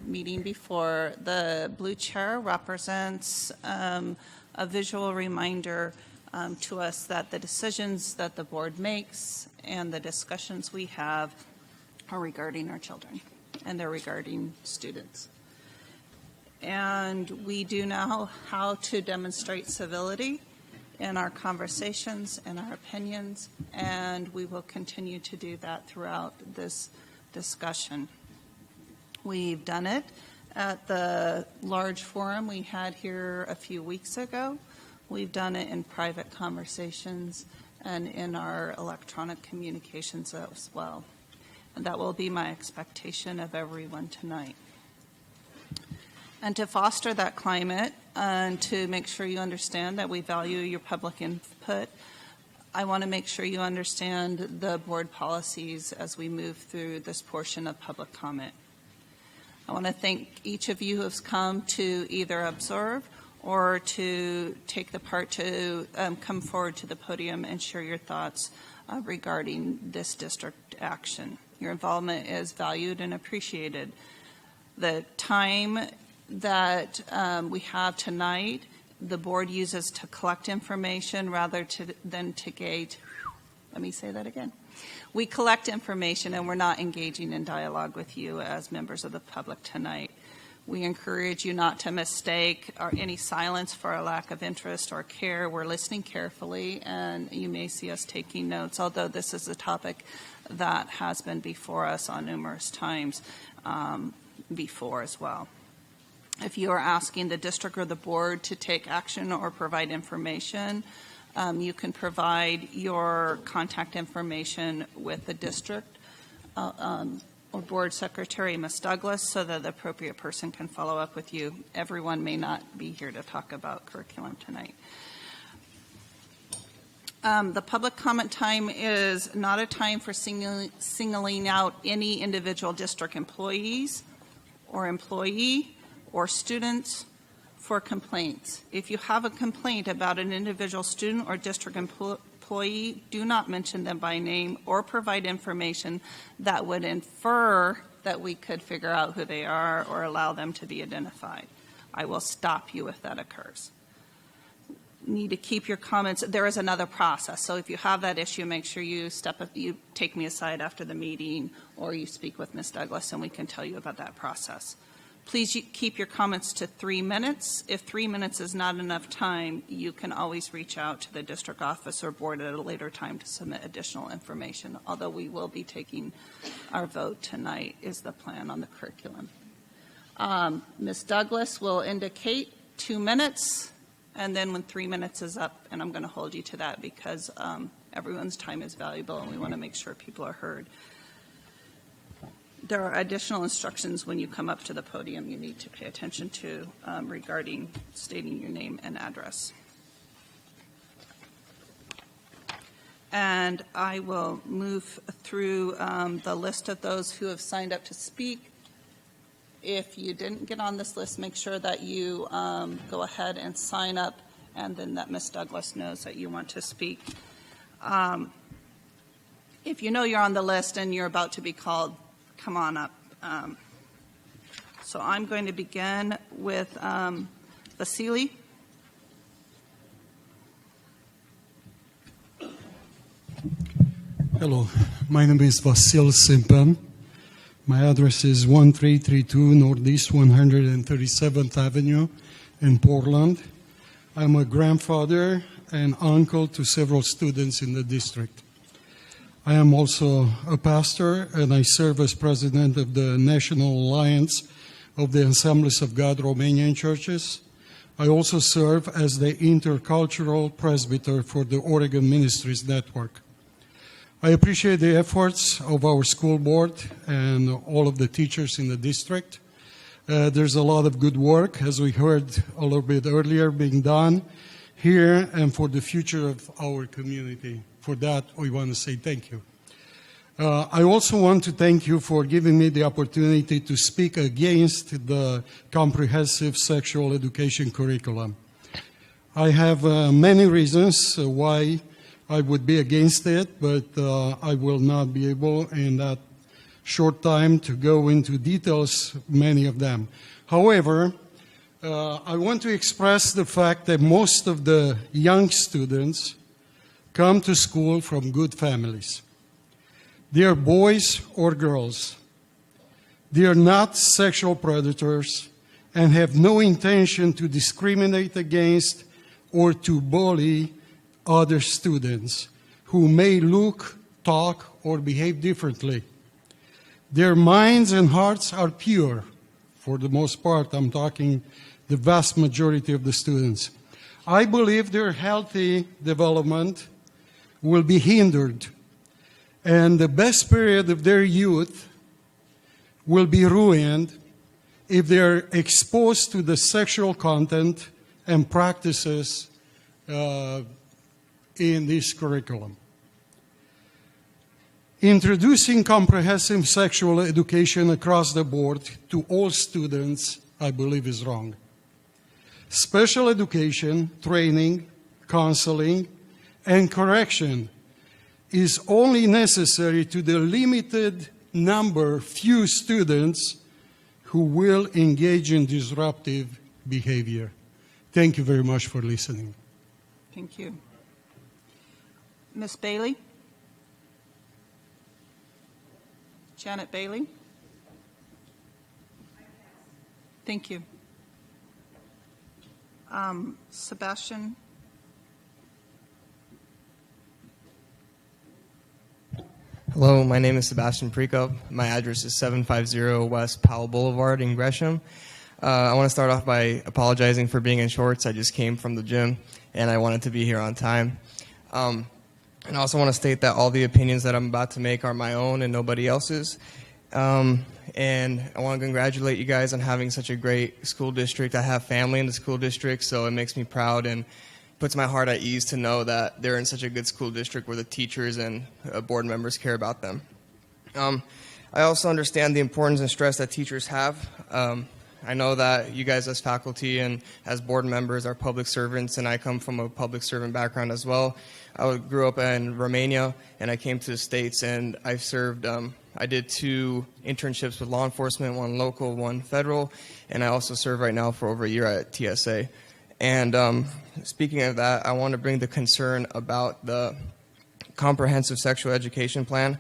meeting before. The blue chair represents a visual reminder to us that the decisions that the board makes and the discussions we have are regarding our children, and they're regarding students. And we do know how to demonstrate civility in our conversations and our opinions, and we will continue to do that throughout this discussion. We've done it at the large forum we had here a few weeks ago. We've done it in private conversations and in our electronic communications as well. And that will be my expectation of everyone tonight. And to foster that climate and to make sure you understand that we value your public input, I want to make sure you understand the board policies as we move through this portion of public comment. I want to thank each of you who has come to either observe or to take the part to come forward to the podium and share your thoughts regarding this district action. Your involvement is valued and appreciated. The time that we have tonight, the board uses to collect information rather than to gauge. Let me say that again. We collect information and we're not engaging in dialogue with you as members of the public tonight. We encourage you not to mistake any silence for a lack of interest or care. We're listening carefully, and you may see us taking notes, although this is a topic that has been before us on numerous times before as well. If you are asking the district or the board to take action or provide information, you can provide your contact information with the district or board secretary, Ms. Douglas, so that the appropriate person can follow up with you. Everyone may not be here to talk about curriculum tonight. The public comment time is not a time for singling out any individual district employees or employee or students for complaints. If you have a complaint about an individual student or district employee, do not mention them by name or provide information that would infer that we could figure out who they are or allow them to be identified. I will stop you if that occurs. Need to keep your comments. There is another process. So if you have that issue, make sure you take me aside after the meeting, or you speak with Ms. Douglas and we can tell you about that process. Please keep your comments to 3 minutes. If 3 minutes is not enough time, you can always reach out to the district office or board at a later time to submit additional information, although we will be taking our vote tonight is the plan on the curriculum. Ms. Douglas will indicate 2 minutes, and then when 3 minutes is up, and I'm going to hold you to that because everyone's time is valuable and we want to make sure people are heard. There are additional instructions when you come up to the podium you need to pay attention to regarding stating your name and address. And I will move through the list of those who have signed up to speak. If you didn't get on this list, make sure that you go ahead and sign up, and then that Ms. Douglas knows that you want to speak. If you know you're on the list and you're about to be called, come on up. So I'm going to begin with Vasily. Hello, my name is Vasil Simpan. My address is 1332 Northeast 137th Avenue in Portland. I'm a grandfather and uncle to several students in the district. I am also a pastor, and I serve as president of the National Alliance of the Assemblies of God Romanian Churches. I also serve as the intercultural presbyter for the Oregon Ministries Network. I appreciate the efforts of our school board and all of the teachers in the district. There's a lot of good work, as we heard a little bit earlier, being done here and for the future of our community. For that, we want to say thank you. I also want to thank you for giving me the opportunity to speak against the comprehensive sexual education curriculum. I have many reasons why I would be against it, but I will not be able in that short time to go into details, many of them. However, I want to express the fact that most of the young students come to school from good families. They are boys or girls. They are not sexual predators and have no intention to discriminate against or to bully other students who may look, talk, or behave differently. Their minds and hearts are pure. For the most part, I'm talking the vast majority of the students. I believe their healthy development will be hindered, and the best period of their youth will be ruined if they're exposed to the sexual content and practices in this curriculum. Introducing comprehensive sexual education across the board to all students, I believe, is wrong. Special education, training, counseling, and correction is only necessary to the limited number, few students who will engage in disruptive behavior. Thank you very much for listening. Thank you. Ms. Bailey? Janet Bailey? Thank you. Sebastian? Hello, my name is Sebastian Prekop. My address is 750 West Powell Boulevard in Gresham. I want to start off by apologizing for being in shorts. I just came from the gym, and I wanted to be here on time. And I also want to state that all the opinions that I'm about to make are my own and nobody else's. And I want to congratulate you guys on having such a great school district. I have family in the school district, so it makes me proud and puts my heart at ease to know that they're in such a good school district where the teachers and board members care about them. I also understand the importance and stress that teachers have. I know that you guys as faculty and as board members are public servants, and I come from a public servant background as well. I grew up in Romania, and I came to the States, and I've served, I did 2 internships with law enforcement, 1 local, 1 federal, and I also serve right now for over a year at TSA. And speaking of that, I want to bring the concern about the comprehensive sexual education plan.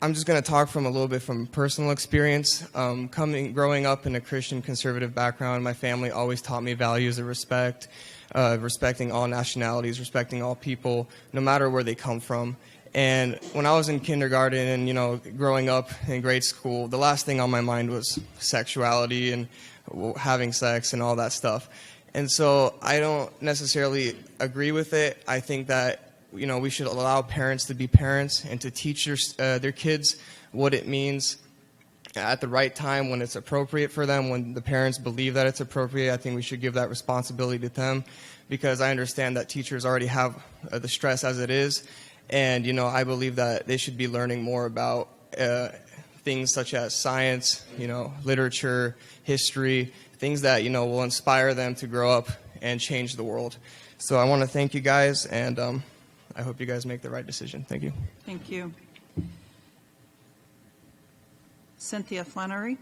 I'm just going to talk from a little bit from personal experience. Growing up in a Christian conservative background, my family always taught me values of respect, respecting all nationalities, respecting all people, no matter where they come from. And when I was in kindergarten and, growing up in grade school, the last thing on my mind was sexuality and having sex and all that stuff. And so I don't necessarily agree with it. I think that we should allow parents to be parents and to teach their kids what it means at the right time when it's appropriate for them, when the parents believe that it's appropriate. I think we should give that responsibility to them because I understand that teachers already have the stress as it is. And, I believe that they should be learning more about things such as science, literature, history, things that, will inspire them to grow up and change the world. So I want to thank you guys, and I hope you guys make the right decision. Thank you. Thank you. Cynthia Flannery?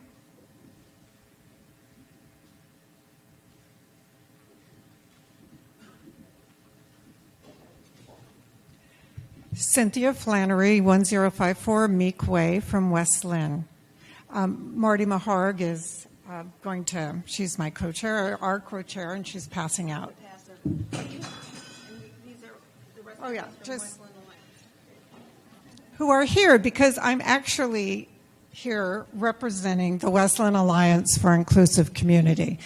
Cynthia Flannery, 1054 Meek Way from West Linn. Marty Maharg is she's my co-chair, our co-chair, and she's passing out. Oh, yeah, who are here because I'm actually here representing the West Linn Alliance for Inclusive Community.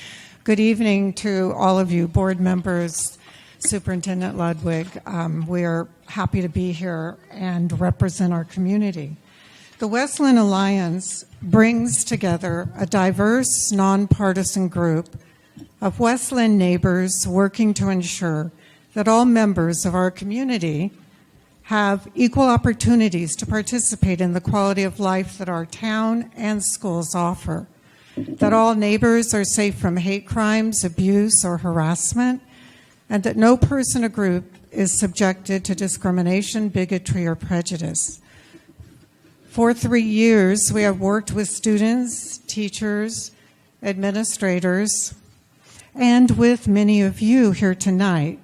Good evening to all of you, board members, Superintendent Ludwig. We're happy to be here and represent our community. The West Linn Alliance brings together a diverse, nonpartisan group of West Linn neighbors working to ensure that all members of our community have equal opportunities to participate in the quality of life that our town and schools offer, that all neighbors are safe from hate crimes, abuse, or harassment, and that no person or group is subjected to discrimination, bigotry, or prejudice. For 3 years, we have worked with students, teachers, administrators, and with many of you here tonight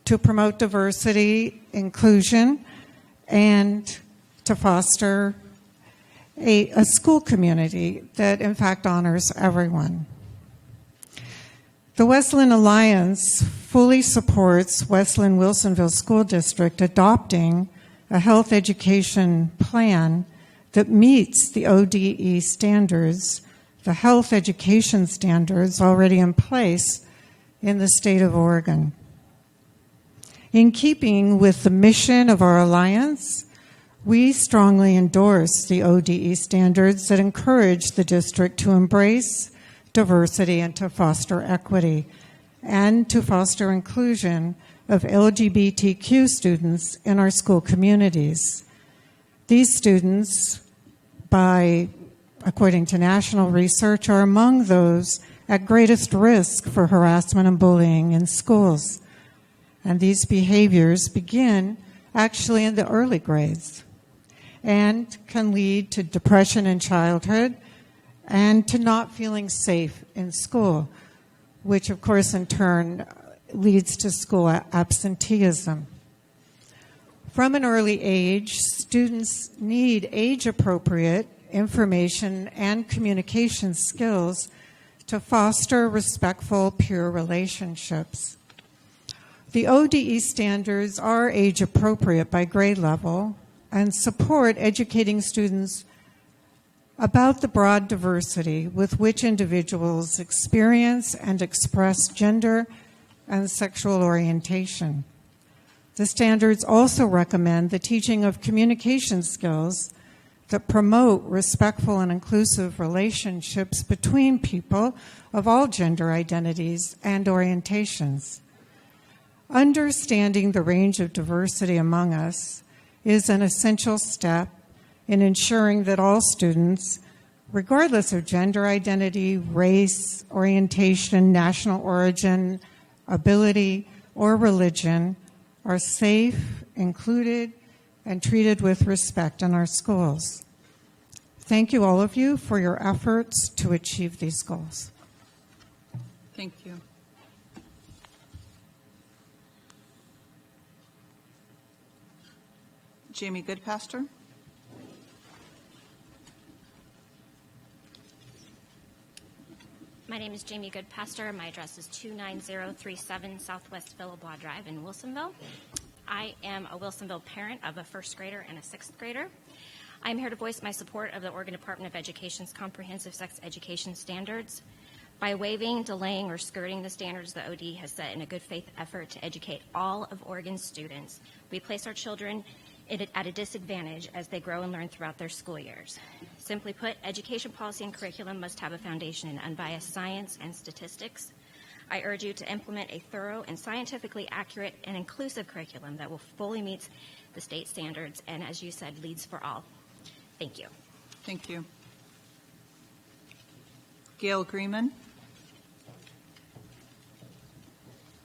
to promote diversity, inclusion, and to foster a school community that, in fact, honors everyone. The West Linn Alliance fully supports West Linn-Wilsonville School District adopting a health education plan that meets the ODE standards, the health education standards already in place in the state of Oregon. In keeping with the mission of our alliance, we strongly endorse the ODE standards that encourage the district to embrace diversity and to foster equity and to foster inclusion of LGBTQ students in our school communities. These students, according to national research, are among those at greatest risk for harassment and bullying in schools. And these behaviors begin actually in the early grades and can lead to depression in childhood and to not feeling safe in school, which of course in turn leads to school absenteeism. From an early age, students need age-appropriate information and communication skills to foster respectful peer relationships. The ODE standards are age-appropriate by grade level and support educating students about the broad diversity with which individuals experience and express gender and sexual orientation. The standards also recommend the teaching of communication skills that promote respectful and inclusive relationships between people of all gender identities and orientations. Understanding the range of diversity among us is an essential step in ensuring that all students, regardless of gender identity, race, orientation, national origin, ability, or religion, are safe, included, and treated with respect in our schools. Thank you, all of you, for your efforts to achieve these goals. Thank you. Jamie Goodpaster. My name is Jamie Goodpaster. My address is 29037 Southwest Villebois Drive in Wilsonville. I am a Wilsonville parent of a first grader and a sixth grader. I'm here to voice my support of the Oregon Department of Education's comprehensive sex education standards. By waiving, delaying, or skirting the standards the OD has set in a good faith effort to educate all of Oregon's students, we place our children at a disadvantage as they grow and learn throughout their school years. Simply put, education policy and curriculum must have a foundation in unbiased science and statistics. I urge you to implement a thorough and scientifically accurate and inclusive curriculum that will fully meet the state standards and, as you said, leads for all. Thank you. Thank you. Gail Greenman.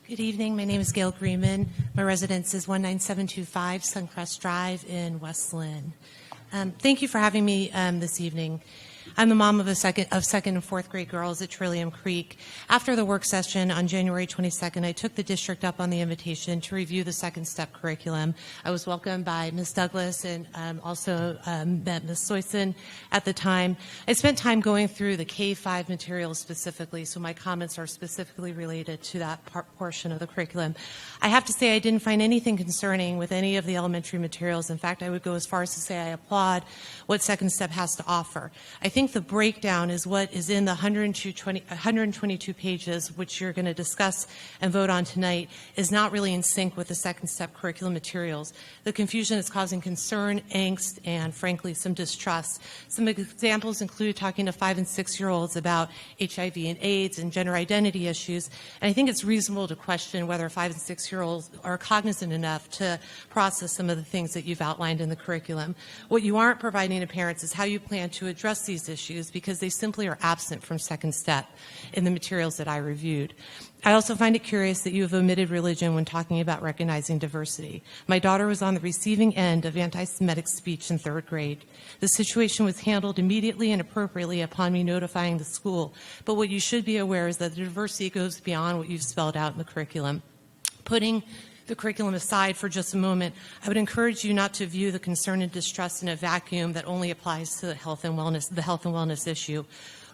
Good evening. My name is Gail Greenman. My residence is 19725 Suncrest Drive in West Linn. Thank you for having me this evening. I'm the mom of second and fourth grade girls at Trillium Creek. After the work session on January 22nd, I took the district up on the invitation to review the second step curriculum. I was welcomed by Ms. Douglas and also met Ms. Soyson at the time. I spent time going through the K-5 materials specifically, so my comments are specifically related to that portion of the curriculum. I have to say I didn't find anything concerning with any of the elementary materials. In fact, I would go as far as to say I applaud what Second Step has to offer. I think the breakdown is what is in the 122 pages, which you're going to discuss and vote on tonight, is not really in sync with the Second Step curriculum materials. The confusion is causing concern, angst, and frankly, some distrust. Some examples include talking to 5- and 6-year-olds about HIV and AIDS and gender identity issues, and I think it's reasonable to question whether 5- and 6-year-olds are cognizant enough to process some of the things that you've outlined in the curriculum. What you aren't providing to parents is how you plan to address these issues because they simply are absent from Second Step in the materials that I reviewed. I also find it curious that you have omitted religion when talking about recognizing diversity. My daughter was on the receiving end of anti-Semitic speech in 3rd grade. The situation was handled immediately and appropriately upon me notifying the school, but what you should be aware is that the diversity goes beyond what you've spelled out in the curriculum. Putting the curriculum aside for just a moment, I would encourage you not to view the concern and distrust in a vacuum that only applies to the health and wellness issue.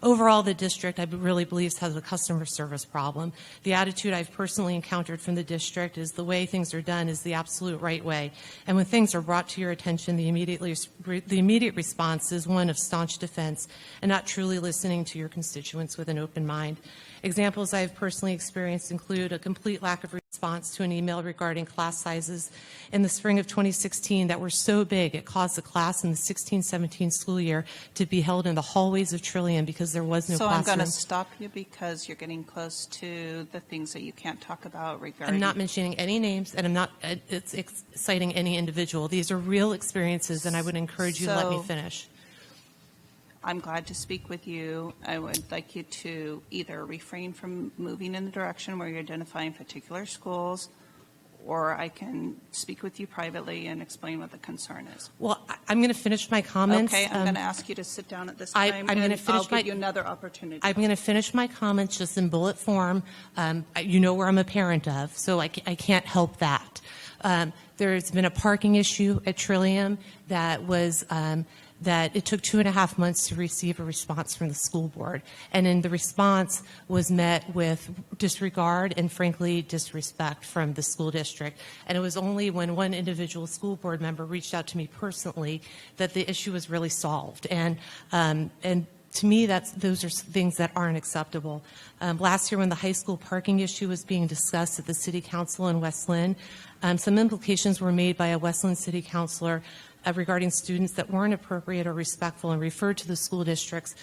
Overall, the district, I really believe, has a customer service problem. The attitude I've personally encountered from the district is the way things are done is the absolute right way. And when things are brought to your attention, the immediate response is one of staunch defense and not truly listening to your constituents with an open mind. Examples I've personally experienced include a complete lack of response to an email regarding class sizes in the spring of 2016 that were so big it caused the class in the 16-17 school year to be held in the hallways of Trillium because there was no So classroom. I'm going to stop you because you're getting close to the things that you can't talk about regarding. I'm not mentioning any names, and I'm not citing any individual. These are real experiences, and I would encourage you to let me So- finish. I'm glad to speak with you. I would like you to either refrain from moving in the direction where you're identifying particular schools, or I can speak with you privately and explain what the concern is. Well, I'm going to finish my comments. Okay, I'm going to ask you to sit down at this I'm time, gonna and finish I'll give my- you another opportunity. I'm going to finish my comments just in bullet form. You know where I'm a parent of, so I can't help that. There's been a parking issue at Trillium that was that it took 2.5 months to receive a response from the school board. And then the response was met with disregard and, frankly, disrespect from the school district. And it was only when one individual school board member reached out to me personally that the issue was really solved. And to me, those are things that aren't acceptable. Last year, when the high school parking issue was being discussed at the City Council in West Linn, some implications were made by a West Linn City Councilor regarding students that weren't appropriate or respectful and referred to the school districts,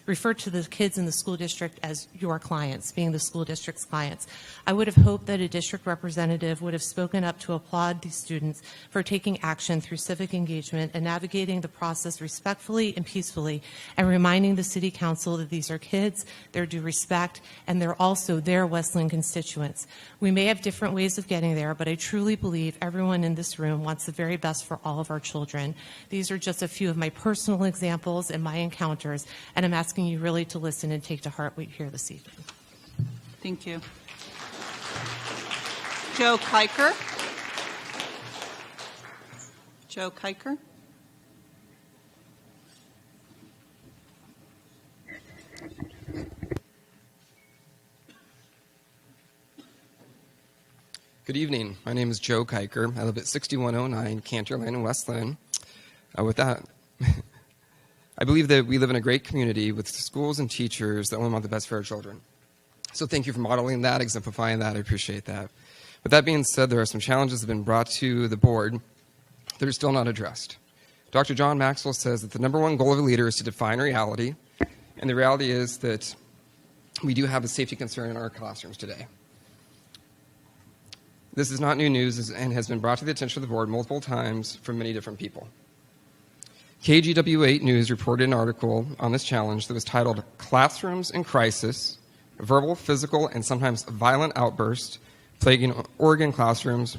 referred to the kids in the school district as your clients, being the school district's clients. I would have hoped that a district representative would have spoken up to applaud these students for taking action through civic engagement and navigating the process respectfully and peacefully, and reminding the City Council that these are kids, they're due respect, and they're also their West Linn constituents. We may have different ways of getting there, but I truly believe everyone in this room wants the very best for all of our children. These are just a few of my personal examples and my encounters, and I'm asking you really to listen and take to heart what you hear this evening. Thank you. Joe Kiker. Joe Kiker. Good evening. My name is Joe Kiker. I live at 6109 Cantor Lane in West Linn. With that, I believe that we live in a great community with schools and teachers that only want the best for our children. So thank you for modeling that, exemplifying that. I appreciate that. With that being said, there are some challenges that have been brought to the board that are still not addressed. Dr. John Maxwell says that the number one goal of a leader is to define reality, and the reality is that we do have a safety concern in our classrooms today. This is not new news and has been brought to the attention of the board multiple times from many different people. KGW8 News reported an article on this challenge that was titled Classrooms in Crisis, Verbal, Physical, and Sometimes Violent Outbursts Plaguing Oregon Classrooms,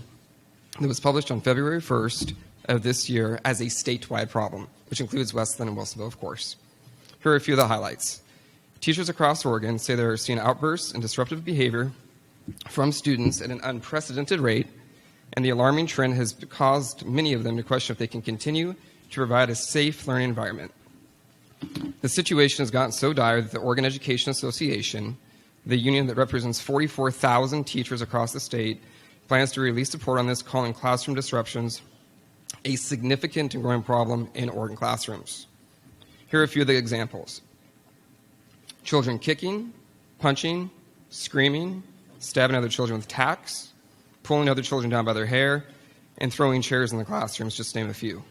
that was published on February 1st of this year as a statewide problem, which includes West Linn and Wilsonville, of course. Here are a few of the highlights. Teachers across Oregon say they're seeing outbursts and disruptive behavior from students at an unprecedented rate, and the alarming trend has caused many of them to question if they can continue to provide a safe learning environment. The situation has gotten so dire that the Oregon Education Association, the union that represents 44,000 teachers across the state, plans to release a report on this, calling classroom disruptions a significant and growing problem in Oregon classrooms. Here are a few of the examples. Children kicking, punching, screaming, stabbing other children with tacks, pulling other children down by their hair, and throwing chairs in the classrooms, just to name a few.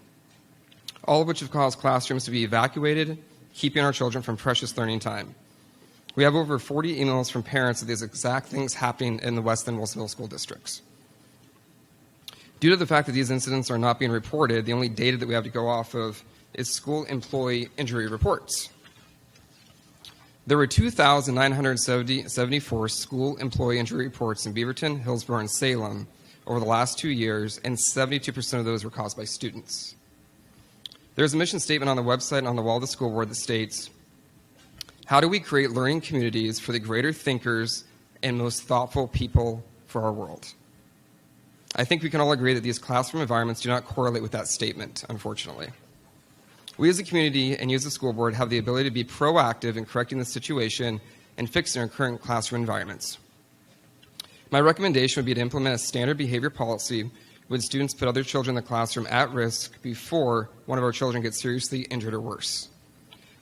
All of which have caused classrooms to be evacuated, keeping our children from precious learning time. We have over 40 emails from parents of these exact things happening in the West and Wilsonville school districts. Due to the fact that these incidents are not being reported, the only data that we have to go off of is school employee injury reports. There were 2,974 school employee injury reports in Beaverton, Hillsborough, and Salem over the last 2 years, and 72% of those were caused by students. There's a mission statement on the website and on the wall of the school board that states, "How do we create learning communities for the greater thinkers and most thoughtful people for our world?" I think we can all agree that these classroom environments do not correlate with that statement, unfortunately. We as a community and you as a school board have the ability to be proactive in correcting the situation and fixing our current classroom environments. My recommendation would be to implement a standard behavior policy when students put other children in the classroom at risk before one of our children gets seriously injured or worse.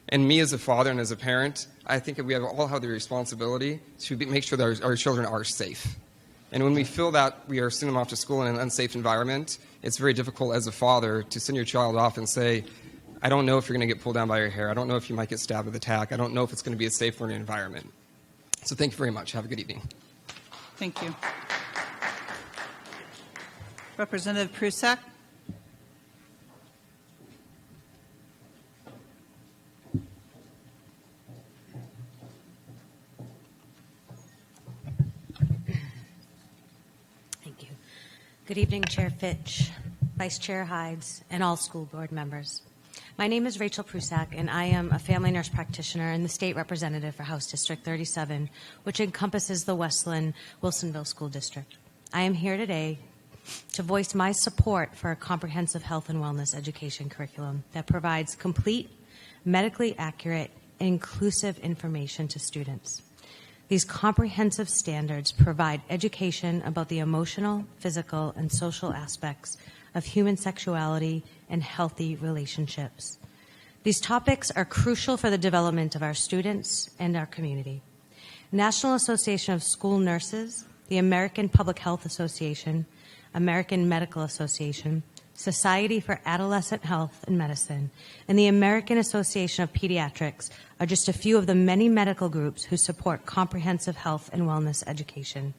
And me as a father and as a parent, I think we all have the responsibility to make sure that our children are safe. And when we feel that we are sending them off to school in an unsafe environment, it's very difficult as a father to send your child off and say, "I don't know if you're going to get pulled down by your hair. I don't know if you might get stabbed with a tack. I don't know if it's going to be a safe learning environment." So thank you very much. Have a good evening. Thank you. Representative Prusak. Thank you. Good evening, Chair Fitch, Vice Chair Hides, and all school board members. My name is Rachel Prusak, and I am a family nurse practitioner and the state representative for House District 37, which encompasses the Linn-Wilsonville School District. I am here today to voice my support for a comprehensive health and wellness education curriculum that provides complete, medically accurate, and inclusive information to students. These comprehensive standards provide education about the emotional, physical, and social aspects of human sexuality and healthy relationships. These topics are crucial for the development of our students and our community. National Association of School Nurses, the American Public Health Association, American Medical Association, Society for Adolescent Health and Medicine, and the American Association of Pediatrics are just a few of the many medical groups who support comprehensive health and wellness education.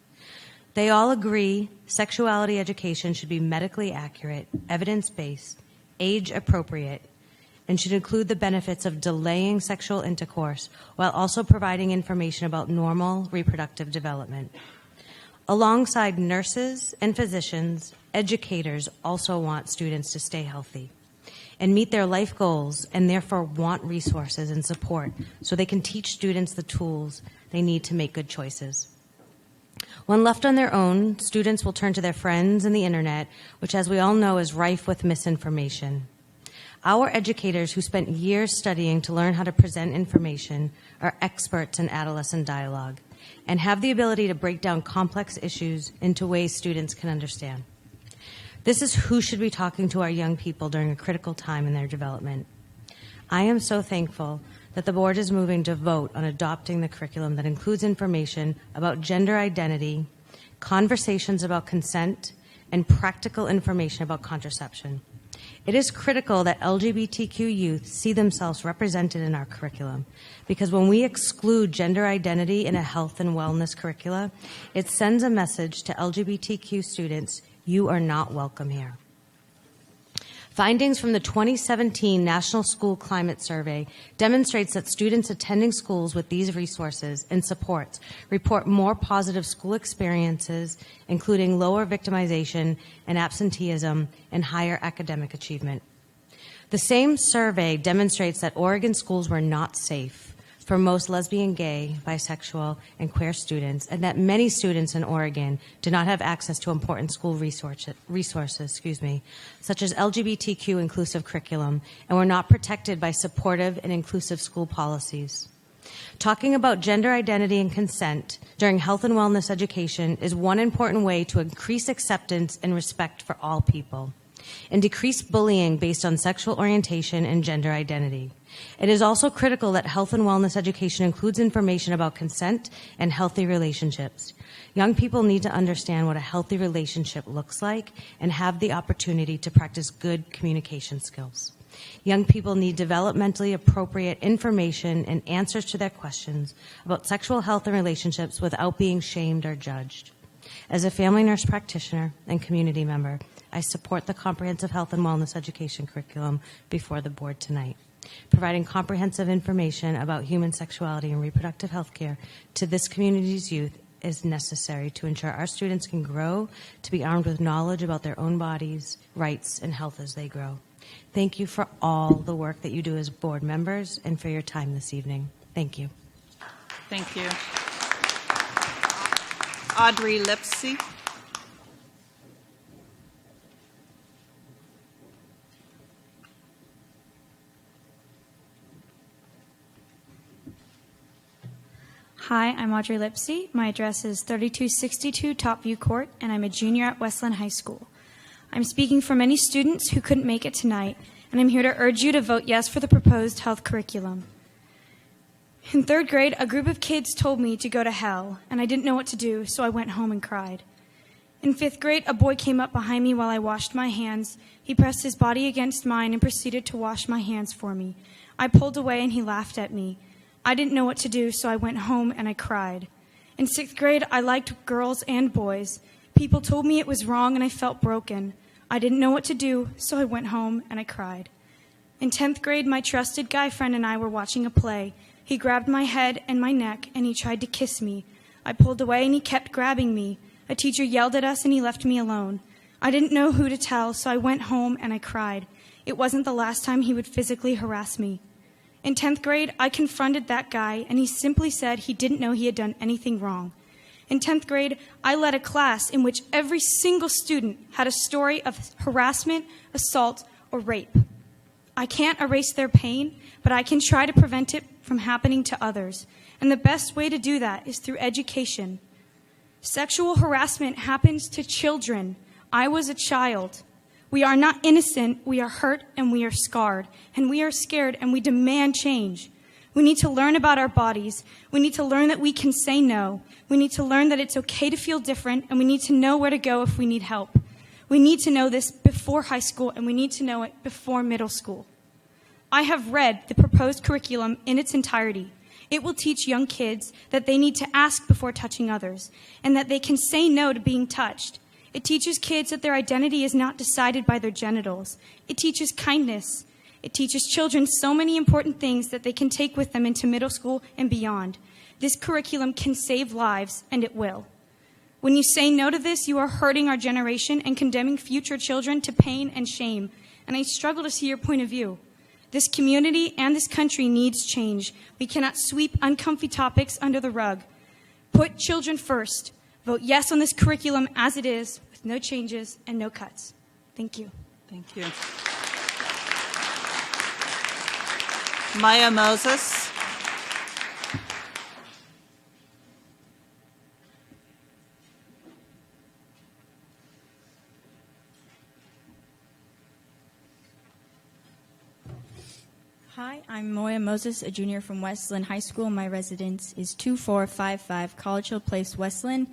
They all agree sexuality education should be medically accurate, evidence-based, age-appropriate, and should include the benefits of delaying sexual intercourse while also providing information about normal reproductive development. Alongside nurses and physicians, educators also want students to stay healthy and meet their life goals, and therefore want resources and support so they can teach students the tools they need to make good choices. When left on their own, students will turn to their friends and the internet, which, as we all know, is rife with misinformation. Our educators who spent years studying to learn how to present information are experts in adolescent dialogue and have the ability to break down complex issues into ways students can understand. This is who should be talking to our young people during a critical time in their development. I am so thankful that the board is moving to vote on adopting the curriculum that includes information about gender identity, conversations about consent, and practical information about contraception. It is critical that LGBTQ youth see themselves represented in our curriculum, because when we exclude gender identity in a health and wellness curricula, it sends a message to LGBTQ students: you are not welcome here. Findings from the 2017 National School Climate Survey demonstrates that students attending schools with these resources and supports report more positive school experiences, including lower victimization and absenteeism and higher academic achievement. The same survey demonstrates that Oregon schools were not safe for most lesbian, gay, bisexual, and queer students, and that many students in Oregon do not have access to important school resources, such as LGBTQ inclusive curriculum, and were not protected by supportive and inclusive school policies. Talking about gender identity and consent during health and wellness education is one important way to increase acceptance and respect for all people, and decrease bullying based on sexual orientation and gender identity. It is also critical that health and wellness education includes information about consent and healthy relationships. Young people need to understand what a healthy relationship looks like and have the opportunity to practice good communication skills. Young people need developmentally appropriate information and answers to their questions about sexual health and relationships without being shamed or judged. As a family nurse practitioner and community member, I support the comprehensive health and wellness education curriculum before the board tonight. Providing comprehensive information about human sexuality and reproductive health care to this community's youth is necessary to ensure our students can grow to be armed with knowledge about their own bodies, rights, and health as they grow. Thank you for all the work that you do as board members and for your time this evening. Thank you. Thank you. Audrey Lipsy. Hi, I'm Audrey Lipsy. My address is 3262 Topview Court, and I'm a junior at Westland High School. I'm speaking for many students who couldn't make it tonight, and I'm here to urge you to vote yes for the proposed health curriculum. In third grade, a group of kids told me to go to hell, and I didn't know what to do, so I went home and cried. In fifth grade, a boy came up behind me while I washed my hands. He pressed his body against mine and proceeded to wash my hands for me. I pulled away, and he laughed at me. I didn't know what to do, so I went home and I cried. In sixth grade, I liked girls and boys. People told me it was wrong, and I felt broken. I didn't know what to do, so I went home and I cried. In 10th grade, my trusted guy friend and I were watching a play. He grabbed my head and my neck, and he tried to kiss me. I pulled away, and he kept grabbing me. A teacher yelled at us, and he left me alone. I didn't know who to tell, so I went home and I cried. It wasn't the last time he would physically harass me. In 10th grade, I confronted that guy, and he simply said he didn't know he had done anything wrong. In 10th grade, I led a class in which every single student had a story of harassment, assault, or rape. I can't erase their pain, but I can try to prevent it from happening to others. And the best way to do that is through education. Sexual harassment happens to children. I was a child. We are not innocent, we are hurt, and we are scarred, and we are scared, and we demand change. We need to learn about our bodies. We need to learn that we can say no. We need to learn that it's okay to feel different, and we need to know where to go if we need help. We need to know this before high school, and we need to know it before middle school. I have read the proposed curriculum in its entirety. It will teach young kids that they need to ask before touching others, and that they can say no to being touched. It teaches kids that their identity is not decided by their genitals. It teaches kindness. It teaches children so many important things that they can take with them into middle school and beyond. This curriculum can save lives, and it will. When you say no to this, you are hurting our generation and condemning future children to pain and shame. And I struggle to see your point of view. This community and this country needs change. We cannot sweep uncomfy topics under the rug. Put children first. Vote yes on this curriculum as it is, with no changes and no cuts. Thank you. Thank you. Maya Moses. Hi, I'm Moya Moses, a junior from Westland High School. My residence is 2455 College Hill Place, Westland,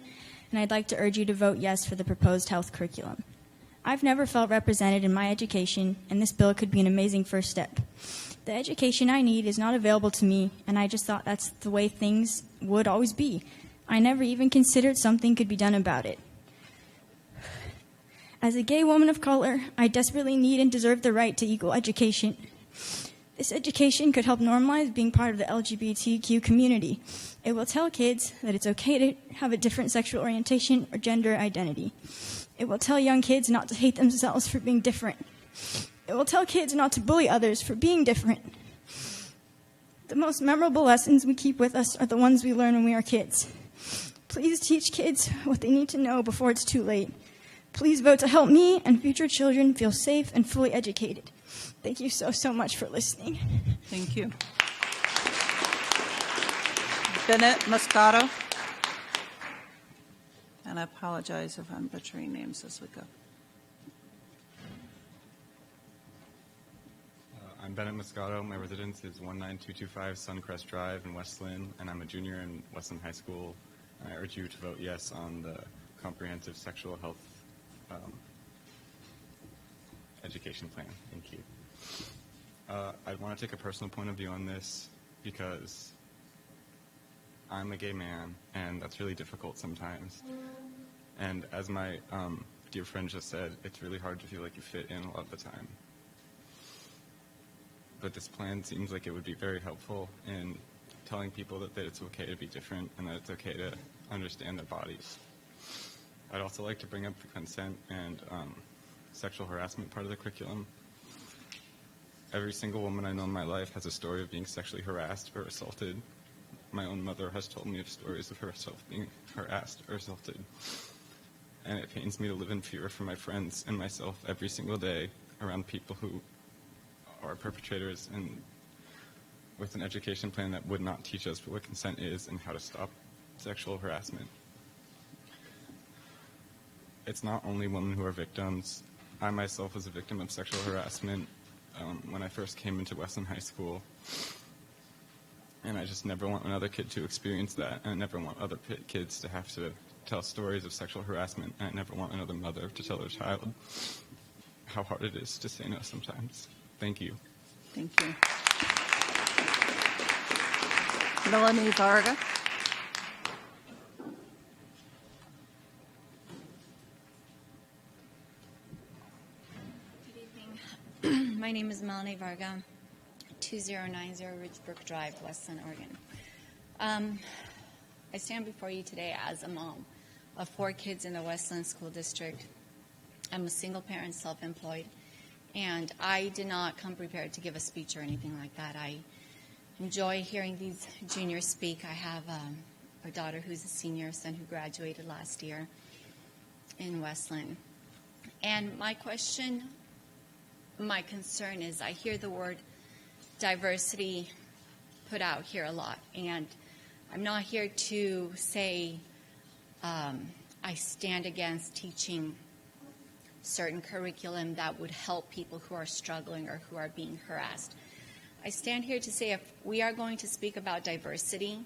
and I'd like to urge you to vote yes for the proposed health curriculum. I've never felt represented in my education, and this bill could be an amazing first step. The education I need is not available to me, and I just thought that's the way things would always be. I never even considered something could be done about it. As a gay woman of color, I desperately need and deserve the right to equal education. This education could help normalize being part of the LGBTQ community. It will tell kids that it's okay to have a different sexual orientation or gender identity. It will tell young kids not to hate themselves for being different. It will tell kids not to bully others for being different. The most memorable lessons we keep with us are the ones we learn when we are kids. Please teach kids what they need to know before it's too late. Please vote to help me and future children feel safe and fully educated. Thank you so much for listening. Thank you. Bennett Moscato. And I apologize if I'm butchering names as we go. I'm Bennett Moscato. My residence is 19225 Suncrest Drive in West Linn, and I'm a junior in Westland High School. I urge you to vote yes on the comprehensive sexual health education plan. Thank you. I want to take a personal point of view on this because I'm a gay man, and that's really difficult sometimes. And as my dear friend just said, it's really hard to feel like you fit in a lot of the time. But this plan seems like it would be very helpful in telling people that it's okay to be different and that it's okay to understand their bodies. I'd also like to bring up the consent and sexual harassment part of the curriculum. Every single woman I know in my life has a story of being sexually harassed or assaulted. My own mother has told me of stories of herself being harassed or assaulted. And it pains me to live in fear for my friends and myself every single day around people who are perpetrators and with an education plan that would not teach us what consent is and how to stop sexual harassment. It's not only women who are victims. I myself was a victim of sexual harassment when I first came into Westland High School. And I just never want another kid to experience that. And I never want other kids to have to tell stories of sexual harassment. And I never want another mother to tell their child how hard it is to say no sometimes. Thank you. Thank you. Melanie Varga. Good evening. My name is Melanie Varga, 2090 Ridgebrook Drive, Westland, Oregon. I stand before you today as a mom of 4 kids in the Westland School District. I'm a single parent, self-employed, and I did not come prepared to give a speech or anything like that. I enjoy hearing these juniors speak. I have a daughter who's a senior, a son who graduated last year in Westland. And my question, my concern is I hear the word diversity put out here a lot, and I'm not here to say I stand against teaching certain curriculum that would help people who are struggling or who are being harassed. I stand here to say if we are going to speak about diversity,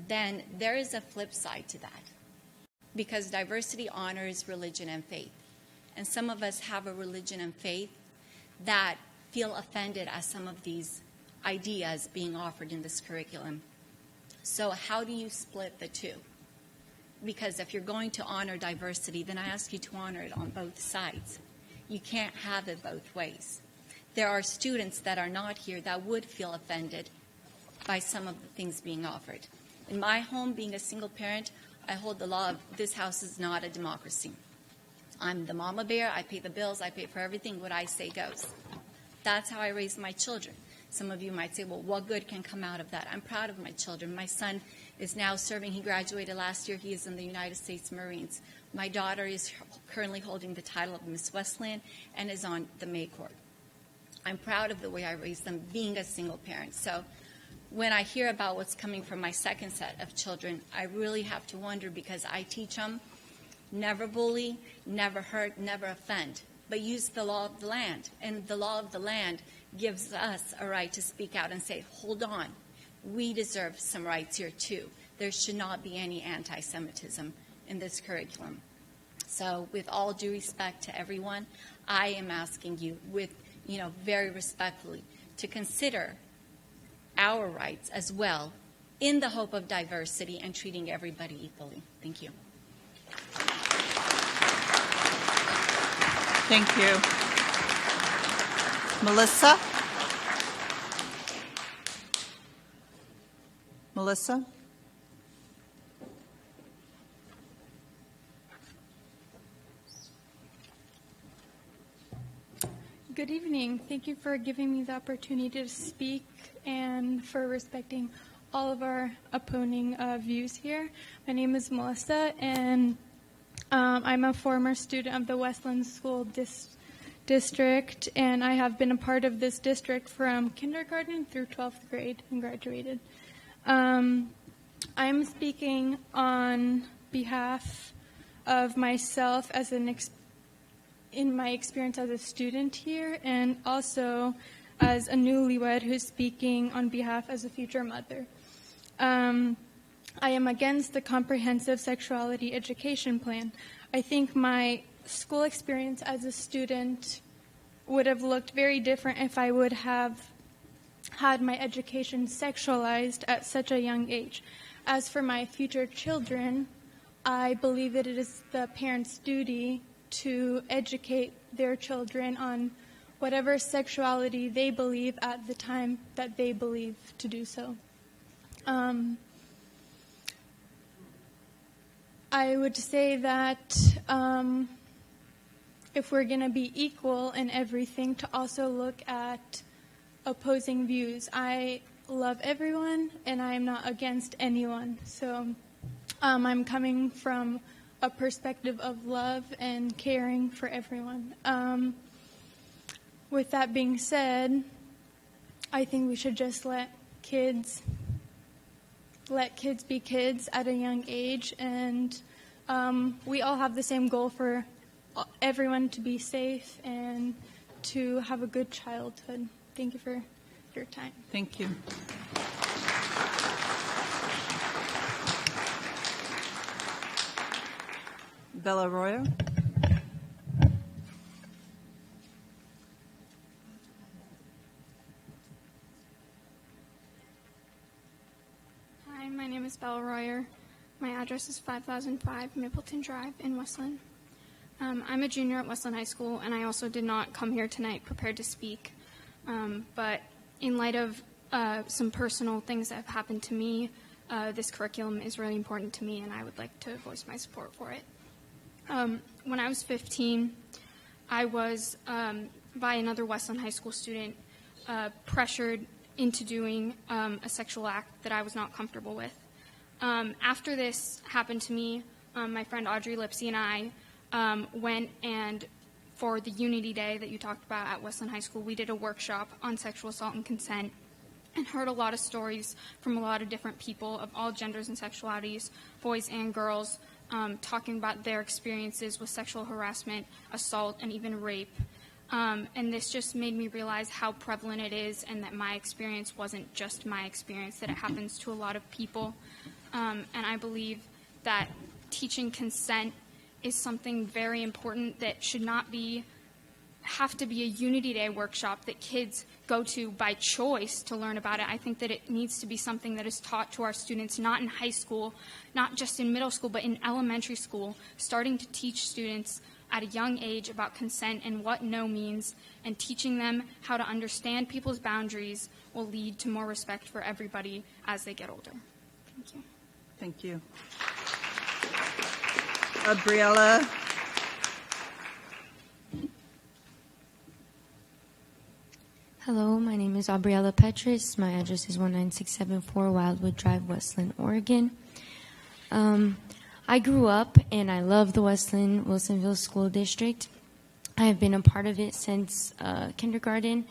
then there is a flip side to that, because diversity honors religion and faith. And some of us have a religion and faith that feel offended at some of these ideas being offered in this curriculum. So how do you split the two? Because if you're going to honor diversity, then I ask you to honor it on both sides. You can't have it both ways. There are students that are not here that would feel offended by some of the things being offered. In my home, being a single parent, I hold the law of this house is not a democracy. I'm the mama bear, I pay the bills, I pay for everything, what I say goes. That's how I raise my children. Some of you might say, well, what good can come out of that? I'm proud of my children. My son is now serving. He graduated last year. He is in the United States Marines. My daughter is currently holding the title of Miss Westland and is on the May Court. I'm proud of the way I raised them, being a single parent. So when I hear about what's coming from my second set of children, I really have to wonder, because I teach them, never bully, never hurt, never offend, but use the law of the land. And the law of the land gives us a right to speak out and say, hold on, we deserve some rights here too. There should not be any anti-Semitism in this curriculum. So with all due respect to everyone, I am asking you very respectfully to consider our rights as well in the hope of diversity and treating everybody equally. Thank you. Thank you. Melissa? Melissa? Good evening. Thank you for giving me the opportunity to speak and for respecting all of our opposing views here. My name is Melissa, and I'm a former student of the Westland School District, and I have been a part of this district from kindergarten through 12th grade and graduated. I'm speaking on behalf of myself as in my experience as a student here, and also as a newlywed who's speaking on behalf as a future mother. I am against the comprehensive sexuality education plan. I think my school experience as a student would have looked very different if I would have had my education sexualized at such a young age. As for my future children, I believe that it is the parents' duty to educate their children on whatever sexuality they believe at the time that they believe to do so. I would say that if we're going to be equal in everything, to also look at opposing views. I love everyone, and I am not against anyone. So I'm coming from a perspective of love and caring for everyone. With that being said, I think we should just let kids be kids at a young age, and we all have the same goal for everyone to be safe and to have a good childhood. Thank you for your time. Thank you. Bella Arroyo. Hi, my name is Bella Royer. My address is 5005 Mapleton Drive in Westland. I'm a junior at Westland High School, and I also did not come here tonight prepared to speak. But in light of some personal things that have happened to me, this curriculum is really important to me, and I would like to voice my support for it. When I was 15, I was, by another Westland High School student, pressured into doing a sexual act that I was not comfortable with. After this happened to me, my friend Audrey Lipsy and I went and for the Unity Day that you talked about at Westland High School, we did a workshop on sexual assault and consent and heard a lot of stories from a lot of different people of all genders and sexualities, boys and girls, talking about their experiences with sexual harassment, assault, and even rape. And this just made me realize how prevalent it is and that my experience wasn't just my experience, that it happens to a lot of people. And I believe that teaching consent is something very important that should not have to be a Unity Day workshop that kids go to by choice to learn about it. I think that it needs to be something that is taught to our students, not in high school, not just in middle school, but in elementary school, starting to teach students at a young age about consent and what no means, and teaching them how to understand people's boundaries will lead to more respect for everybody as they get older. Thank you. Thank you. Briella. Hello, my name is Aubriella Petrus. My address is 19674 Wildwood Drive, Westland, Oregon. I grew up and I love the Linn-Wilsonville School District. I have been a part of it since kindergarten,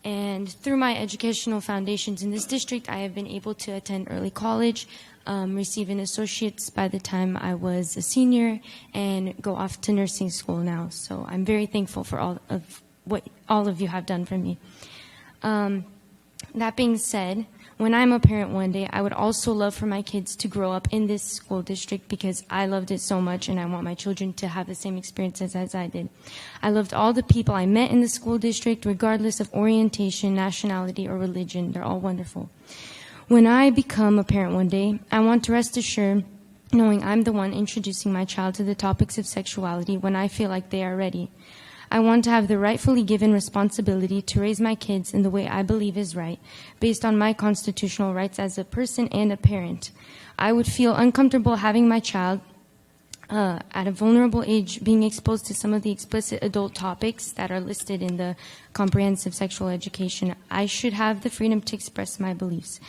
and through my educational foundations in this district, I have been able to attend early college, receive an associate's by the time I was a senior, and go off to nursing school now. So I'm very thankful for all of what all of you have done for me. That being said, when I'm a parent one day, I would also love for my kids to grow up in this school district because I loved it so much and I want my children to have the same experiences as I did. I loved all the people I met in the school district, regardless of orientation, nationality, or religion. They're all wonderful. When I become a parent one day, I want to rest assured knowing I'm the one introducing my child to the topics of sexuality when I feel like they are ready. I want to have the rightfully given responsibility to raise my kids in the way I believe is right, based on my constitutional rights as a person and a parent. I would feel uncomfortable having my child at a vulnerable age being exposed to some of the explicit adult topics that are listed in the comprehensive sexual education. I should have the freedom to express my beliefs.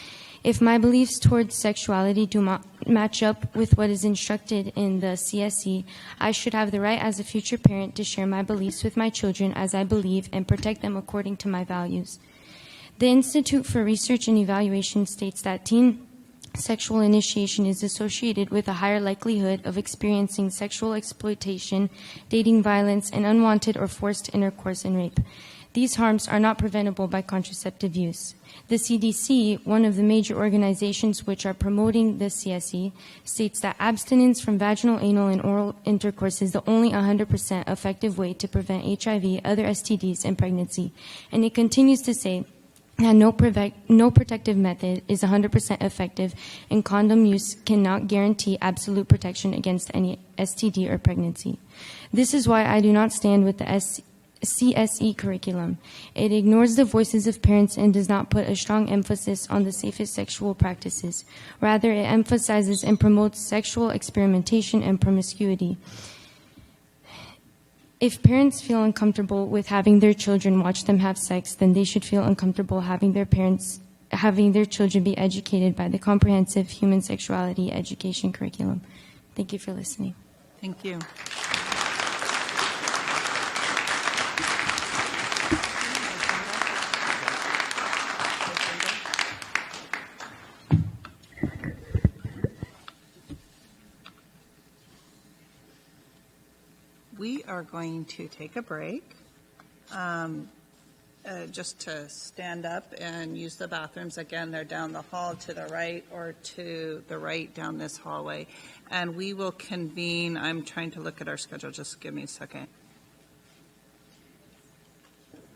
If my beliefs towards sexuality do not match up with what is instructed in the CSE, I should have the right as a future parent to share my beliefs with my children as I believe and protect them according to my values. The Institute for Research and Evaluation states that teen sexual initiation is associated with a higher likelihood of experiencing sexual exploitation, dating violence, and unwanted or forced intercourse and rape. These harms are not preventable by contraceptive use. The CDC, one of the major organizations which are promoting the CSE, states that abstinence from vaginal, anal, and oral intercourse is the only 100% effective way to prevent HIV, other STDs, and pregnancy. And it continues to say and no protective method is 100% effective, and condom use cannot guarantee absolute protection against any STD or pregnancy. This is why I do not stand with the CSE curriculum. It ignores the voices of parents and does not put a strong emphasis on the safest sexual practices. Rather, it emphasizes and promotes sexual experimentation and promiscuity. If parents feel uncomfortable with having their children watch them have sex, then they should feel uncomfortable having their children be educated by the comprehensive human sexuality education curriculum. Thank you for listening. Thank you. We are going to take a break just to stand up and use the bathrooms. Again, they're down the hall to the right or to the right down this hallway. And we will convene. I'm trying to look at our schedule. Just give me a second.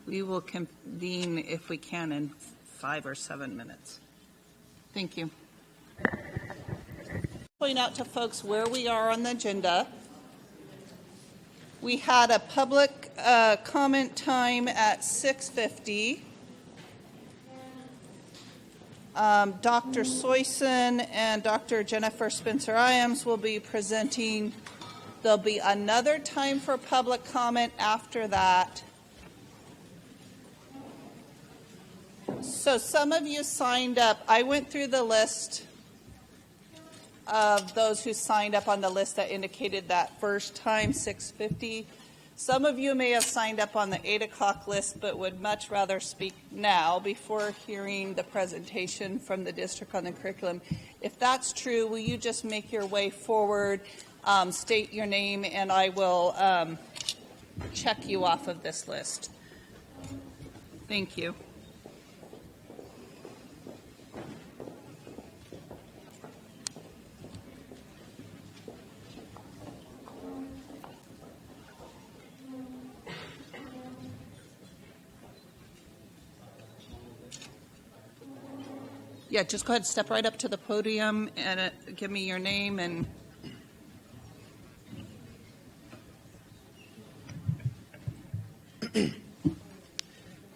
We will convene, if we can, in 5 or 7 minutes. Thank you. Point out to folks where we are on the agenda. We had a public comment time at 6:50. Dr. Soyson and Dr. Jennifer Spencer-Iams will be presenting. There'll be another time for public comment after that. So some of you signed up. I went through the list of those who signed up on the list that indicated that first time, 6:50. Some of you may have signed up on the 8 o'clock list, but would much rather speak now before hearing the presentation from the district on the curriculum. If that's true, will you just make your way forward, state your name, and I will check you off of this list. Thank you. Yeah, just go ahead and step right up to the podium and give me your name and...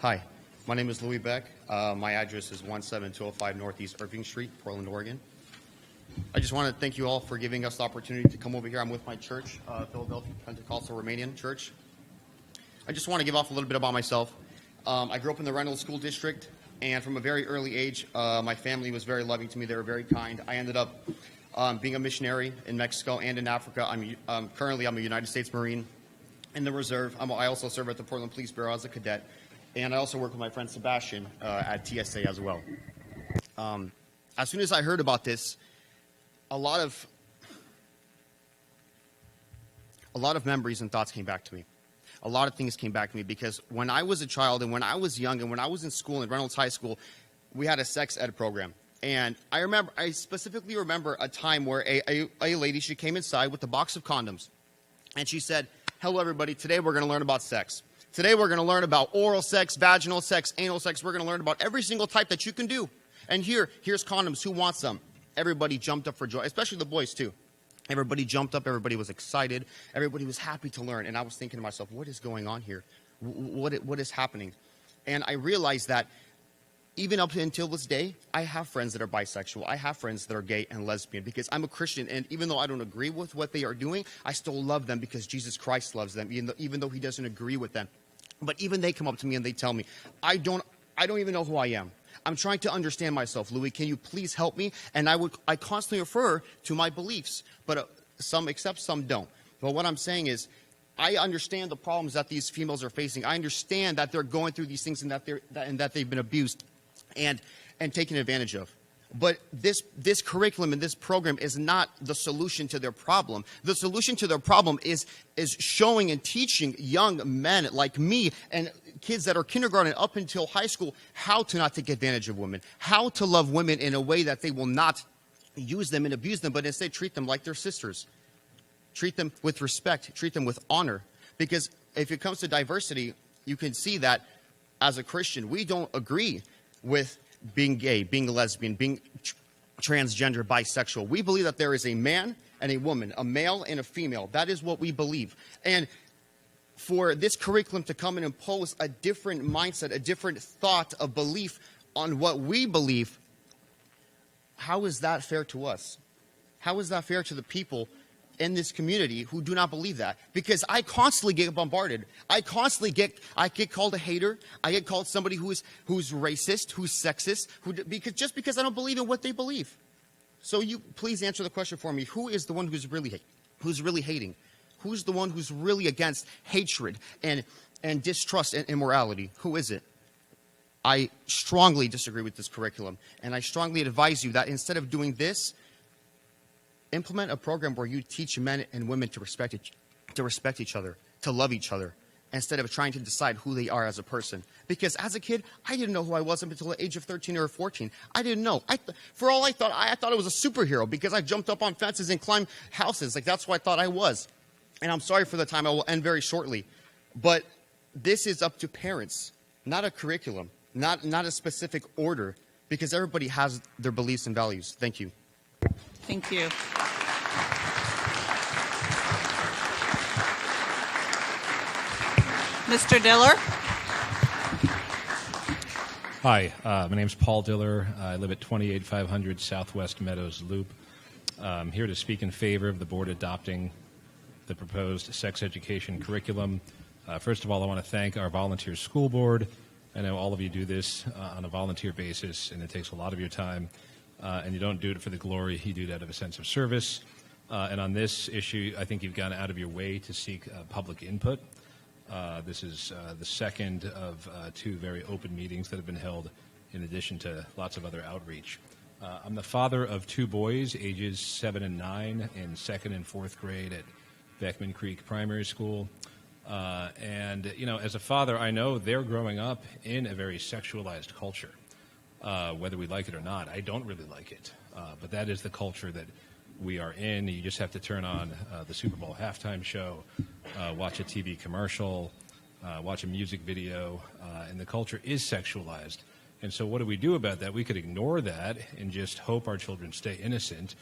Hi, my name is Louis Beck. My address is 17205 Northeast Irving Street, Portland, Oregon. I just want to thank you all for giving us the opportunity to come over here. I'm with my church, Philadelphia Pentecostal Romanian Church. I just want to give off a little bit about myself. I grew up in the Reynolds School District. And from a very early age, my family was very loving to me. They were very kind. I ended up being a missionary in Mexico and in Africa. Currently, I'm a United States Marine in the reserve. I also serve at the Portland Police Bureau as a cadet. And I also work with my friend Sebastian at TSA as well. As soon as I heard about this, a lot of memories and thoughts came back to me. A lot of things came back to me because when I was a child and when I was young and when I was in school in Reynolds High School, we had a sex ed program. And I specifically remember a time where a lady, she came inside with a box of condoms. And she said, "Hello, everybody. Today we're going to learn about sex. Today we're going to learn about oral sex, vaginal sex, anal sex. We're going to learn about every single type that you can do. And here's condoms. Who wants some?" Everybody jumped up for joy, especially the boys, too. Everybody jumped up. Everybody was excited. Everybody was happy to learn. And I was thinking to myself, what is going on here? What is happening? And I realized that even up until this day, I have friends that are bisexual. I have friends that are gay and lesbian because I'm a Christian. And even though I don't agree with what they are doing, I still love them because Jesus Christ loves them, even though he doesn't agree with them. But even they come up to me and they tell me, I don't even know who I am. I'm trying to understand myself. Louis, can you please help me? And I constantly refer to my beliefs, but some accept, some don't. But what I'm saying is, I understand the problems that these females are facing. I understand that they're going through these things and that they've been abused and taken advantage of. But this curriculum and this program is not the solution to their problem. The solution to their problem is showing and teaching young men like me and kids that are kindergarten up until high school how to not take advantage of women, how to love women in a way that they will not use them and abuse them, but instead treat them like their sisters. Treat them with respect, treat them with honor. Because if it comes to diversity, you can see that as a Christian, we don't agree with being gay, being lesbian, being transgender, bisexual. We believe that there is a man and a woman, a male and a female. That is what we believe. And for this curriculum to come and impose a different mindset, a different thought, a belief on what we believe, how is that fair to us? How is that fair to the people in this community who do not believe that? Because I constantly get bombarded. I get called a hater. I get called somebody who's racist, who's sexist, just because I don't believe in what they believe. So you please answer the question for me. Who is the one who's really hating? Who's the one who's really against hatred and distrust and immorality? Who is it? I strongly disagree with this curriculum, and I strongly advise you that instead of doing this, implement a program where you teach men and women to respect each other, to love each other, instead of trying to decide who they are as a person. Because as a kid, I didn't know who I was up until the age of 13 or 14. I didn't know. For all I thought I was a superhero because I jumped up on fences and climbed houses. Like, that's what I thought I was. And I'm sorry for the time. I will end very shortly. But this is up to parents, not a curriculum, not a specific order, because everybody has their beliefs and values. Thank you. Thank you. Mr. Diller? Hi, my name's Paul Diller. I live at 28500 Southwest Meadows Loop. I'm here to speak in favor of the board adopting the proposed sex education curriculum. First of all, I want to thank our volunteer school board. I know all of you do this on a volunteer basis, and it takes a lot of your time. And you don't do it for the glory. You do it out of a sense of service. And on this issue, I think you've gone out of your way to seek public input. This is the second of two very open meetings that have been held, in addition to lots of other outreach. I'm the father of two boys, ages 7 and 9, in 2nd and 4th grade at Beckman Creek Primary School. And, you know, as a father, I know they're growing up in a very sexualized culture. Whether we like it or not, I don't really like it. But that is the culture that we are in. You just have to turn on the Super Bowl halftime show, watch a TV commercial, watch a music video, and the culture is sexualized. And so what do we do about that? We could ignore that and just hope our children stay innocent,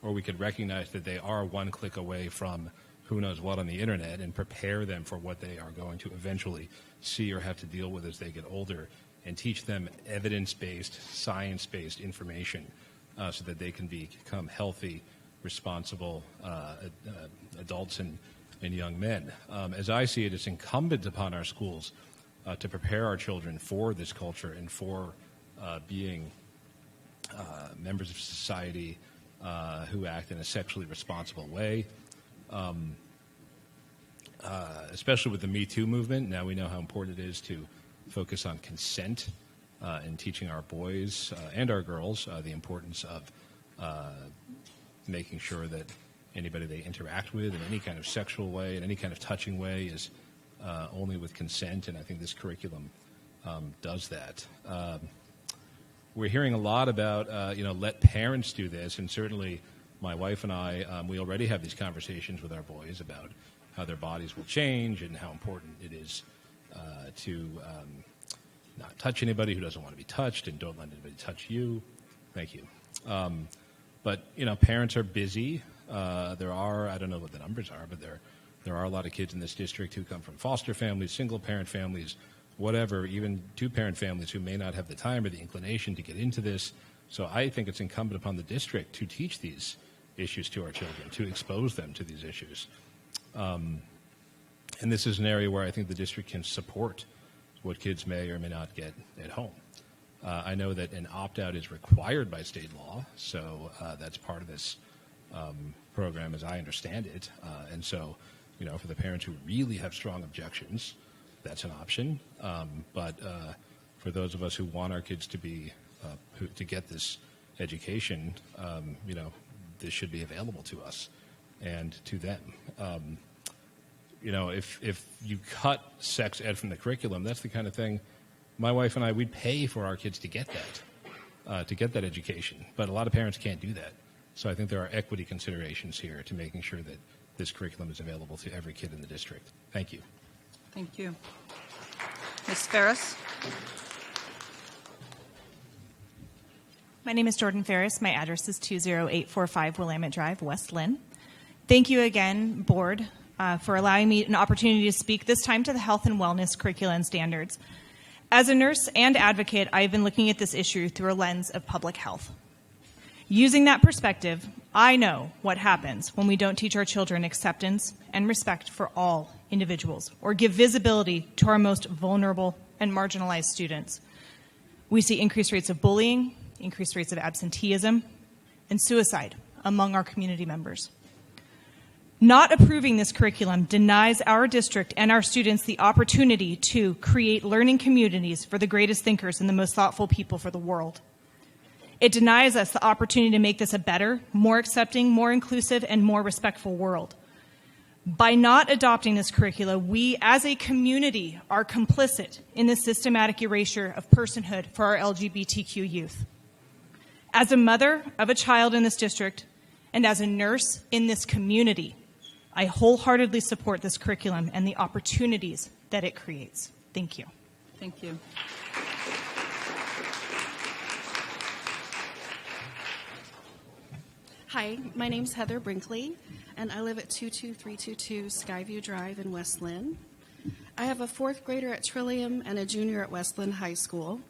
or we could recognize that they are one click away from who knows what on the internet and prepare them for what they are going to eventually see or have to deal with as they get older, and teach them evidence-based, science-based information so that they can become healthy, responsible adults and young men. As I see it, it's incumbent upon our schools to prepare our children for this culture and for being members of society who act in a sexually responsible way. Especially with the Me Too movement, now we know how important it is to focus on consent and teaching our boys and our girls the importance of making sure that anybody they interact with in any kind of sexual way, in any kind of touching way, is only with consent, and I think this curriculum does that. We're hearing a lot about, let parents do this, and certainly my wife and I, we already have these conversations with our boys about how their bodies will change and how important it is to not touch anybody who doesn't want to be touched, and don't let anybody touch you. Thank you. But, parents are busy. There are, I don't know what the numbers are, but there are a lot of kids in this district who come from foster families, single-parent families, whatever, even two-parent families who may not have the time or the inclination to get into this. So I think it's incumbent upon the district to teach these issues to our children, to expose them to these issues. And this is an area where I think the district can support what kids may or may not get at home. I know that an opt-out is required by state law, so that's part of this program as I understand it. And so, for the parents who really have strong objections, that's an option. But for those of us who want our kids to be, to get this education, this should be available to us and to them. If you cut sex ed from the curriculum, that's the kind of thing my wife and I, we'd pay for our kids to get that education. But a lot of parents can't do that. So I think there are equity considerations here to making sure that this curriculum is available to every kid in the district. Thank you. Thank you. Ms. Ferris? My name is Jordan Ferris. My address is 20845 Willamette Drive, West Linn. Thank you again, Board, for allowing me an opportunity to speak, this time to the health and wellness curricula and standards. As a nurse and advocate, I have been looking at this issue through a lens of public health. Using that perspective, I know what happens when we don't teach our children acceptance and respect for all individuals or give visibility to our most vulnerable and marginalized students. We see increased rates of bullying, increased rates of absenteeism, and suicide among our community members. Not approving this curriculum denies our district and our students the opportunity to create learning communities for the greatest thinkers and the most thoughtful people for the world. It denies us the opportunity to make this a better, more accepting, more inclusive, and more respectful world. By not adopting this curricula, we as a community are complicit in the systematic erasure of personhood for our LGBTQ youth. As a mother of a child in this district and as a nurse in this community, I wholeheartedly support this curriculum and the opportunities that it creates. Thank you. Thank you. Hi, my name's Heather Brinkley, and I live at 22322 Skyview Drive in West Linn. I have a fourth grader at Trillium and a junior at West Linn High School.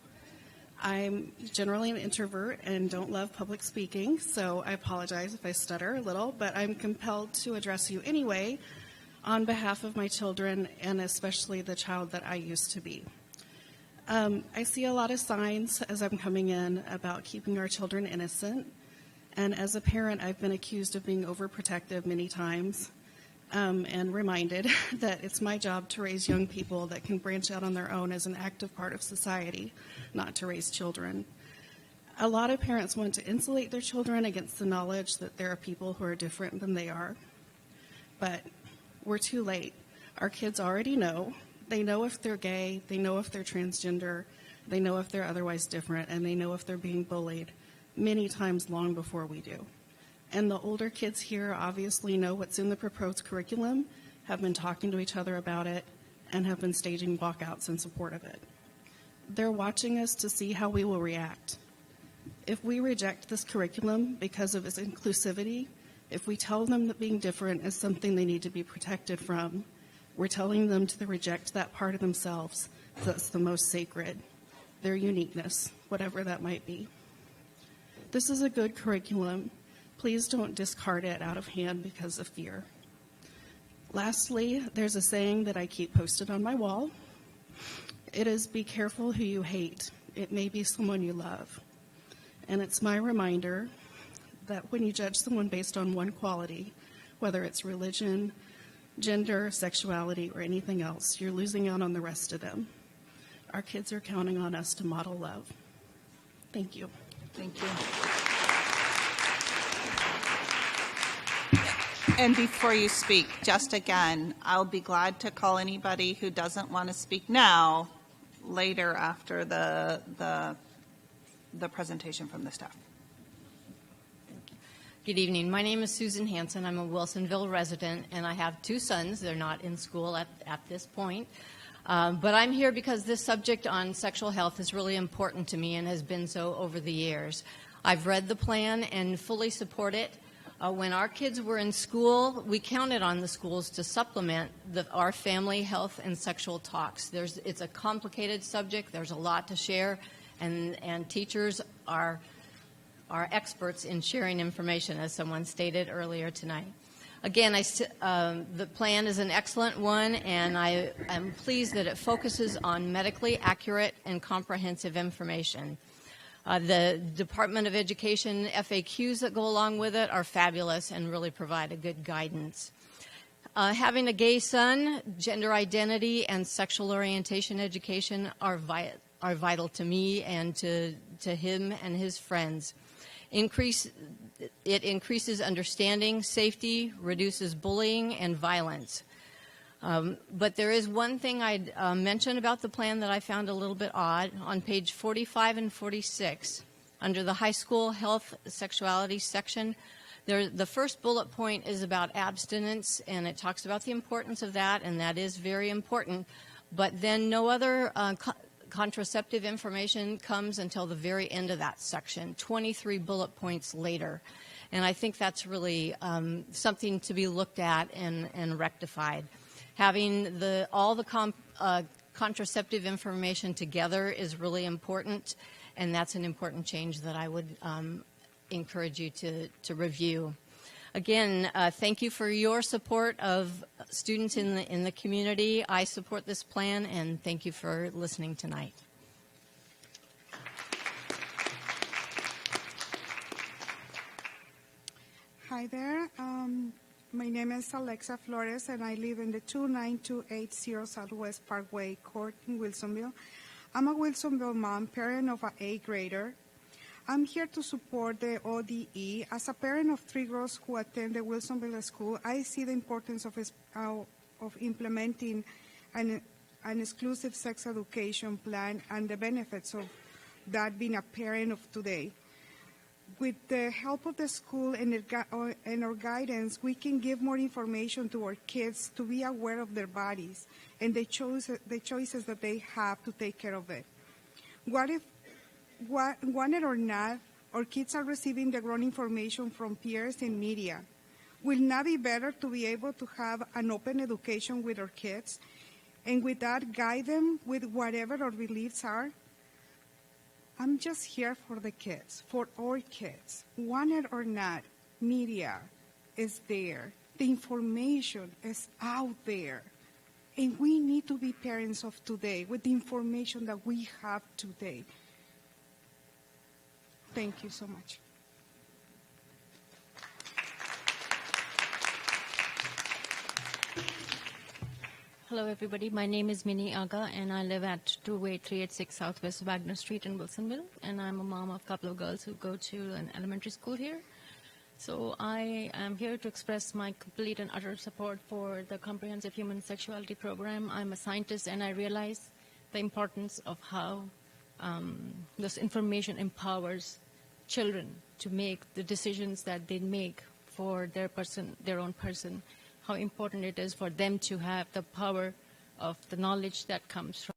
I'm generally an introvert and don't love public speaking, so I apologize if I stutter a little, but I'm compelled to address you anyway on behalf of my children and especially the child that I used to be. I see a lot of signs as I'm coming in about keeping our children innocent. And as a parent, I've been accused of being overprotective many times and reminded that it's my job to raise young people that can branch out on their own as an active part of society, not to raise children. A lot of parents want to insulate their children against the knowledge that there are people who are different than they are. But we're too late. Our kids already know. They know if they're gay, they know if they're transgender, they know if they're otherwise different, and they know if they're being bullied many times long before we do. And the older kids here obviously know what's in the proposed curriculum, have been talking to each other about it, and have been staging walkouts in support of it. They're watching us to see how we will react. If we reject this curriculum because of its inclusivity, if we tell them that being different is something they need to be protected from, we're telling them to reject that part of themselves that's the most sacred, their uniqueness, whatever that might be. This is a good curriculum. Please don't discard it out of hand because of fear. Lastly, there's a saying that I keep posted on my wall. It is, be careful who you hate. It may be someone you love. And it's my reminder that when you judge someone based on one quality, whether it's religion, gender, sexuality, or anything else, you're losing out on the rest of them. Our kids are counting on us to model love. Thank you. Thank you. And before you speak, just again, I'll be glad to call anybody who doesn't want to speak now, later after the presentation from the staff. Good evening. My name is Susan Hansen. I'm a Wilsonville resident, and I have two sons. They're not in school at this point. But I'm here because this subject on sexual health is really important to me and has been so over the years. I've read the plan and fully support it. When our kids were in school, we counted on the schools to supplement our family health and sexual talks. It's a complicated subject. There's a lot to share, and teachers are experts in sharing information, as someone stated earlier tonight. Again, the plan is an excellent one, and I am pleased that it focuses on medically accurate and comprehensive information. The Department of Education FAQs that go along with it are fabulous and really provide a good guidance. Having a gay son, gender identity, and sexual orientation education are vital to me and to him and his friends. It increases understanding, safety, reduces bullying and violence. But there is one thing I'd mention about the plan that I found a little bit odd. On page 45 and 46, under the high school health sexuality section, the first bullet point is about abstinence, and it talks about the importance of that, and that is very important. But then no other contraceptive information comes until the very end of that section, 23 bullet points later. And I think that's really something to be looked at and rectified. Having all the contraceptive information together is really important, and that's an important change that I would encourage you to review. Again, thank you for your support of students in the community. I support this plan, and thank you for listening tonight. Hi there. My name is Alexa Flores, and I live in the 29280 Southwest Parkway Court in Wilsonville. I'm a Wilsonville mom, parent of an 8th grader. I'm here to support the ODE. As a parent of 3 girls who attend the Wilsonville school, I see the importance of implementing an exclusive sex education plan and the benefits of that being a parent of today. With the help of the school and our guidance, we can give more information to our kids to be aware of their bodies and the choices that they have to take care of it. What if, want it or not, our kids are receiving the wrong information from peers and media? Will not be better to be able to have an open education with our kids and with that guide them with whatever our beliefs are? I'm just here for the kids, for our kids. Want it or not, media is there. The information is out there. And we need to be parents of today with the information that we have today. Thank you so much. Hello, everybody. My name is Minnie Aga, and I live at 28386 Southwest Wagner Street in Wilsonville, and I'm a mom of a couple of girls who go to an elementary school here. So I am here to express my complete and utter support for the Comprehensive Human Sexuality Program. I'm a scientist, and I realize the importance of how this information empowers children to make the decisions that they make for their own person. How important it is for them to have the power of the knowledge that comes from